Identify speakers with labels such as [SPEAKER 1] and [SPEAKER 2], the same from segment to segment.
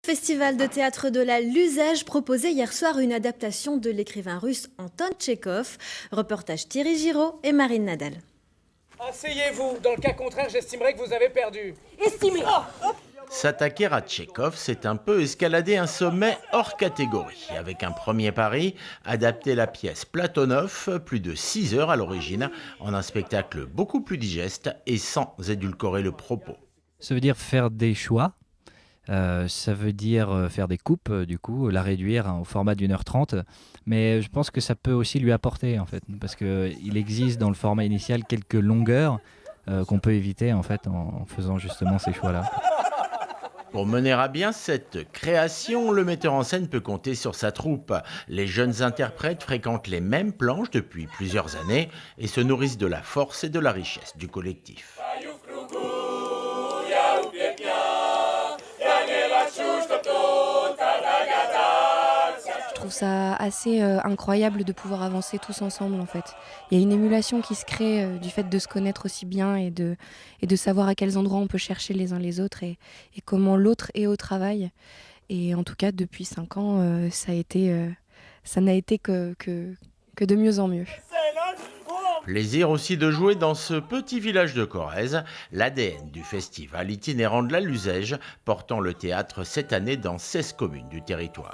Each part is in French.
[SPEAKER 1] Festival de théâtre de la Luzège proposait hier soir une adaptation de l'écrivain russe Anton Tchekhov. Reportage Thierry Giraud et Marine Nadal.
[SPEAKER 2] Asseyez-vous. Dans le cas contraire, j'estimerai que vous avez perdu.
[SPEAKER 3] Estimé.
[SPEAKER 4] S'attaquer à Tchekhov, c'est un peu escalader un sommet hors catégorie. Avec un premier pari, adapter la pièce Platonov, plus de 6 heures à l'origine, en un spectacle beaucoup plus digeste et sans édulcorer le propos.
[SPEAKER 5] Ça veut dire faire des choix, ça veut dire faire des coupes, du coup, la réduire au format d'1h30. Mais je pense que ça peut aussi lui apporter, en fait, parce qu'il existe dans le format initial quelques longueurs qu'on peut éviter, en fait, en faisant justement ces choix-là.
[SPEAKER 4] Pour mener à bien cette création, le metteur en scène peut compter sur sa troupe. Les jeunes interprètes fréquentent les mêmes planches depuis plusieurs années et se nourrissent de la force et de la richesse du collectif.
[SPEAKER 6] Je trouve ça assez incroyable de pouvoir avancer tous ensemble en fait. Il y a une émulation qui se crée du fait de se connaître aussi bien et de savoir à quels endroits on peut chercher les uns les autres et comment l'autre est au travail. Et en tout cas, depuis 5 ans, ça n'a été que de mieux en mieux.
[SPEAKER 4] Plaisir aussi de jouer dans ce petit village de Corrèze, l'ADN du festival itinérant de la Luzège, portant le théâtre cette année dans 16 communes du territoire.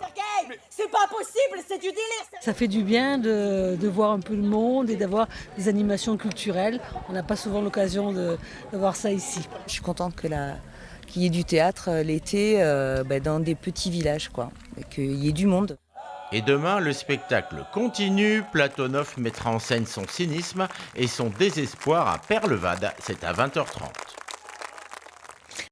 [SPEAKER 3] C'est pas possible, c'est du délire.
[SPEAKER 7] Ça fait du bien de voir un peu le monde et d'avoir des animations culturelles. On n'a pas souvent l'occasion de voir ça ici.
[SPEAKER 8] Je suis contente qu'il y ait du théâtre l'été dans des petits villages, quoi, et qu'il y ait du monde.
[SPEAKER 4] Et demain, le spectacle continue. Platonov mettra en scène son cynisme et son désespoir à Perlevade. C'est à 20h30.